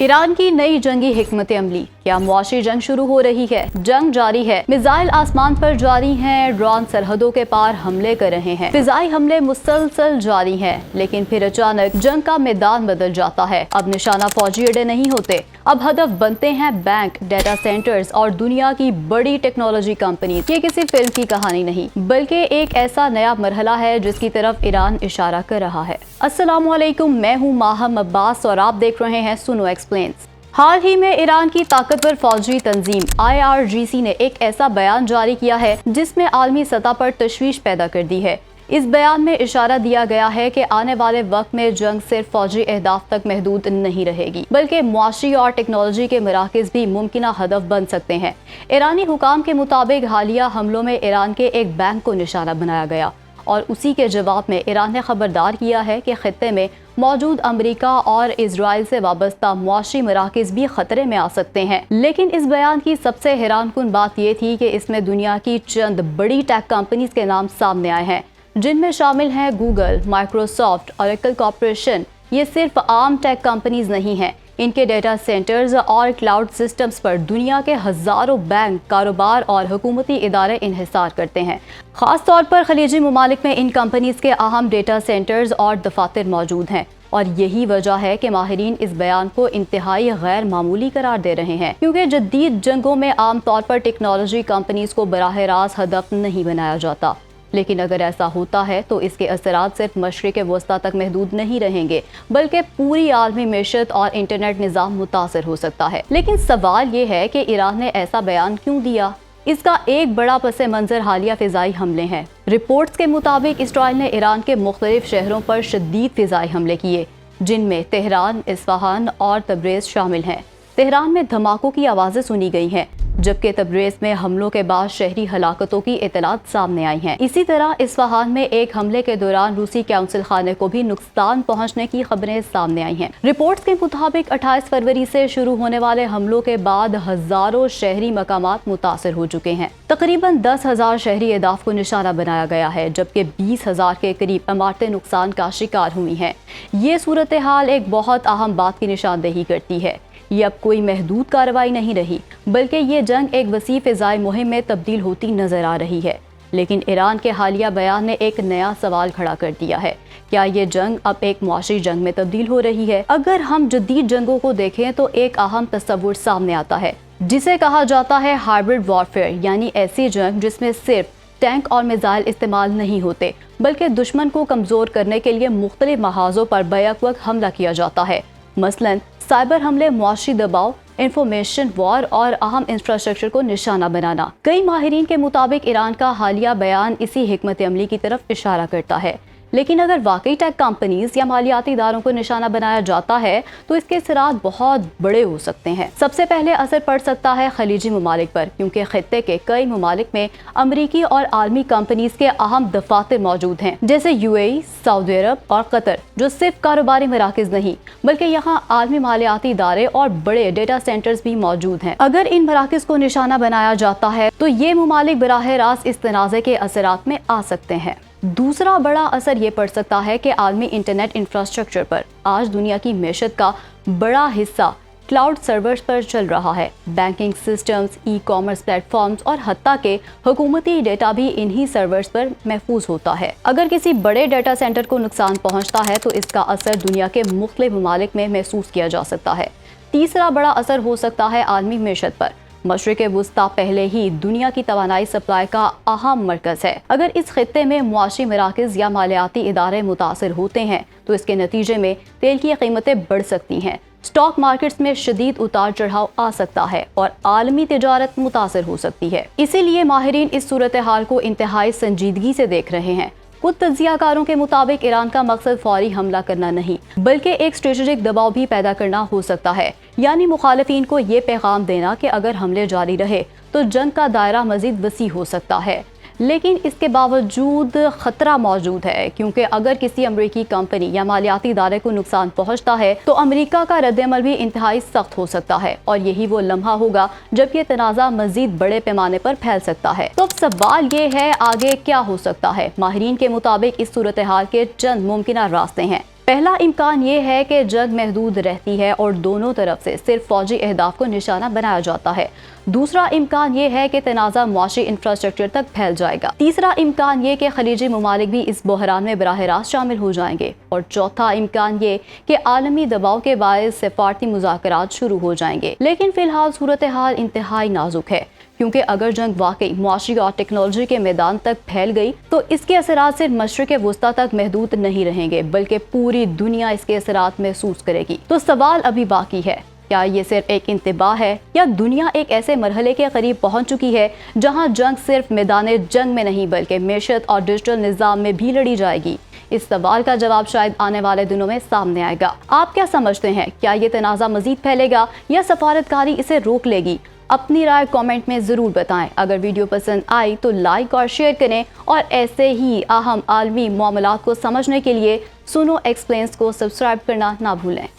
Iran की नई जंगी हिकमत अमली, क्या मुआशी जंग शुरू हो रही है? जंग जारी है, मिसाइल आसमान पर जारी हैं, ड्रोन सरहदों के पार हमले कर रहे हैं, फिजाई हमले मुसलसल जारी हैं, लेकिन फिर अचानक जंग का मैदान बदल जाता है। अब निशाना फौजी अड्डे नहीं होते, अब हदफ बनते हैं बैंक, डेटा सेंटर्स और दुनिया की बड़ी टेक्नोलॉजी कंपनी। ये किसी फिल्म की कहानी नहीं, बल्कि एक ऐसा नया मरहला है जिसकी तरफ ईरान इशारा कर रहा है। अस्सलामुअलैकुम, मैं हूँ माहम अब्बास और आप देख रहे हैं सुनो एक्सप्लेन्स। हाल ही में ईरान की ताकतवर फौजी तंजीम IRGC ने एक ऐसा बयान जारी किया है जिसमें आलमी सतह पर तशवीश पैदा कर दी है। इस बयान में इशारा दिया गया है कि आने वाले वक्त में जंग सिर्फ फौजी अहदाफ तक महदूद नहीं रहेगी, बल्कि मुआशी और टेक्नोलॉजी के मराकज़ भी मुमकिना हदफ बन सकते हैं। ईरानी हुकाम के मुताबिक हालिया हमलों में ईरान के एक बैंक को निशाना बनाया गया और उसी के जवाब में ईरान ने खबरदार किया है कि खित्ते में मौजूद अमेरिका और इजराइल से वाबस्ता मुआशी मराकज़ भी खतरे में आ सकते हैं। लेकिन इस बयान की सबसे हैरानकुन बात यह थी कि इसमें दुनिया की चंद बड़ी टेक कंपनीज के नाम सामने आए हैं, जिनमें शामिल हैं गूगल, माइक्रोसॉफ्ट, ऑरेकल कॉर्पोरेशन। ये सिर्फ आम टेक कंपनीज नहीं हैं, इनके डेटा सेंटर्स और क्लाउड सिस्टम्स पर दुनिया के हज़ारों बैंक, कारोबार और हुकूमती इदारे इन्हिसार करते हैं। ख़ास तौर पर खलीजी ममालिक में इन कंपनीज के अहम डेटा सेंटर्स और दफातर मौजूद हैं और यही वजह है कि माहिरीन इस बयान को इंतहाई गैर मामूली करार दे रहे हैं, क्योंकि जदीद जंगों में आम तौर पर टेक्नोलॉजी कंपनीज को बराह रास्त हदफ नहीं बनाया जाता। लेकिन अगर ऐसा होता है तो इसके असरात सिर्फ मशरिक़ वस्ता तक महदूद नहीं रहेंगे, बल्कि पूरी आलमी मेशत और इंटरनेट निज़ाम मुतासर हो सकता है। लेकिन सवाल ये है कि ईरान ने ऐसा बयान क्यों दिया? इसका एक बड़ा पस मंज़र हालिया फ़िज़ाई हमले हैं। रिपोर्ट्स के मुताबिक इसराइल ने ईरान के मुख्तलिफ शहरों पर शदीद फ़िज़ाई हमले किए, जिनमें तेहरान, इस्फ़हान और तब्रेज़ शामिल हैं। तेहरान में धमाकों की आवाज़ें सुनी गई हैं, जबकि तब्रेज़ में हमलों के बाद शहरी हलाकतों की इतलात सामने आई हैं। इसी तरह इस्फ़हान में एक हमले के दौरान रूसी काउंसिल खाने को भी नुकसान पहुंचने की खबरें सामने आई हैं। रिपोर्ट्स के मुताबिक 28 फरवरी से शुरू होने वाले हमलों के बाद हज़ारों शहरी मकामात मुतासर हो चुके हैं। तकरीबन 10,000 शहरी अहदाफ को निशाना बनाया गया है, जबकि 20,000 के करीब इमारतें नुकसान का शिकार हुई हैं। ये सूरत हाल एक बहुत अहम बात की निशानदेही करती है। ये अब कोई महदूद कार्रवाई नहीं रही, बल्कि ये जंग एक वसी फ़िज़ाई मुहिम में तब्दील होती नज़र आ रही है। लेकिन ईरान के हालिया बयान ने एक नया सवाल खड़ा कर दिया है, क्या ये जंग अब एक मुआशी जंग में तब्दील हो रही है? अगर हम जदीद जंगों को देखें तो एक अहम तस्वुर सामने आता है, जिसे कहा जाता है हाइब्रिड वॉरफेयर, यानी ऐसी जंग जिसमें सिर्फ टैंक और मिसाइल इस्तेमाल नहीं होते, बल्कि दुश्मन को कमज़ोर करने के लिए मुख्तलिफ महाज़ों पर बैक वक्त हमला किया जाता है। मसलन साइबर हमले, मुआशी दबाव, इंफॉर्मेशन वॉर और अहम इंफ्रास्ट्रक्चर को निशाना बनाना। कई माहिरीन के मुताबिक ईरान का हालिया बयान इसी हिकमत अमली की तरफ इशारा करता है। लेकिन अगर वाकई टेक कंपनीज या मालियाती इदारों को निशाना बनाया जाता है तो इसके असरात बहुत बड़े हो सकते हैं। सबसे पहले असर पड़ सकता है खलीजी ममालिक पर, क्योंकि खित्ते के कई ममालिक में अमरीकी और आलमी कंपनीज के अहम दफातर मौजूद हैं, जैसे UAE, सऊदी अरब और कतर, जो सिर्फ कारोबारी मराकज़ नहीं बल्कि यहाँ आलमी मालियाती इदारे और बड़े डेटा सेंटर्स भी मौजूद हैं। अगर इन मराकज़ को निशाना बनाया जाता है तो ये ममालिक बराह रास्त इस तनाज़े के असरात में आ सकते हैं। दूसरा बड़ा असर ये पड़ सकता है कि आलमी इंटरनेट इंफ्रास्ट्रक्चर पर आज दुनिया की मैशत का बड़ा हिस्सा क्लाउड सर्वर्स पर चल रहा है। बैंकिंग सिस्टम्स, ई-कॉमर्स प्लेटफॉर्म्स और हत्ता के हुकूमती डेटा भी इन्हीं सर्वर्स पर महफूज होता है। अगर किसी बड़े डेटा सेंटर को नुकसान पहुंचता है तो इसका असर दुनिया के मुख्तलिफ ममालिक में महसूस किया जा सकता है। तीसरा बड़ा असर हो सकता है आलमी मैशत पर। मशरिक़ वस्ता पहले ही दुनिया की तवानाई सप्लाई का अहम मरकज़ है। अगर इस खित्ते में मुआशी मराकज़ या मालियाती इदारे मुतासर होते हैं तो इसके नतीजे में तेल की कीमतें बढ़ सकती हैं, स्टॉक मार्केट्स में शदीद उतार चढ़ाव आ सकता है और आलमी तिजारत मुतासर हो सकती है। इसीलिए माहिरीन इस सूरत हाल को इंतहाई संजीदगी से देख रहे हैं। कुछ तज्जियाकारों के मुताबिक ईरान का मकसद फौरी हमला करना नहीं, बल्कि एक स्ट्रेटेजिक दबाव भी पैदा करना हो सकता है, यानी मुखालिफिन को ये पैगाम देना कि अगर हमले जारी रहे तो जंग का दायरा मजीद वसी हो सकता है। लेकिन इसके बावजूद खतरा मौजूद है, क्योंकि अगर किसी अमरीकी कंपनी या मालियाती इदारे को नुकसान पहुंचता है तो अमरीका का रद्द-ए-अमल भी इंतहाई सख्त हो सकता है और यही वो लम्हा होगा जब ये तनाज़ा मजीद बड़े पैमाने पर फैल सकता है। तो अब सवाल ये है, आगे क्या हो सकता है? माहिरीन के मुताबिक इस सूरत हाल के चंद मुमकिन रास्ते हैं। पहला इम्कान ये है कि जंग महदूद रहती है और दोनों तरफ से सिर्फ फौजी अहदाफ को निशाना बनाया जाता है। दूसरा इम्कान ये है कि तनाज़ा मुआशी इंफ्रास्ट्रक्चर तक फैल जाएगा। तीसरा इम्कान ये कि खलीजी ममालिक भी इस बहरान में बराह रास्त शामिल हो जाएंगे। और चौथा इम्कान ये कि आलमी दबाव के बायस सिफारती मुज़ाकरात शुरू हो जाएंगे। लेकिन फिलहाल सूरत हाल इंतहाई नाजुक है, क्योंकि अगर जंग वाकई मुआशी और टेक्नोलॉजी के मैदान तक फैल गई तो इसके असरात सिर्फ मशरिक़ वुस्ता तक महदूद नहीं रहेंगे, बल्कि पूरी दुनिया इसके असरात महसूस करेगी। तो सवाल अभी बाकी है, क्या ये सिर्फ एक इंतबाह है या दुनिया एक ऐसे मरहले के करीब पहुंच चुकी है जहां जंग सिर्फ मैदान जंग में नहीं बल्कि मेशत और डिजिटल निज़ाम में भी लड़ी जाएगी? इस सवाल का जवाब शायद आने वाले दिनों में सामने आएगा। आप क्या समझते हैं, क्या ये तनाज़ा मज़ीद फैलेगा या सफारतकारी इसे रोक लेगी? अपनी राय कमेंट में ज़रूर बताएं। अगर वीडियो पसंद आई तो लाइक और शेयर करें और ऐसे ही अहम आलमी मामलात को समझने के लिए सुनो एक्सप्लेन्स को सब्सक्राइब करना ना भूलें।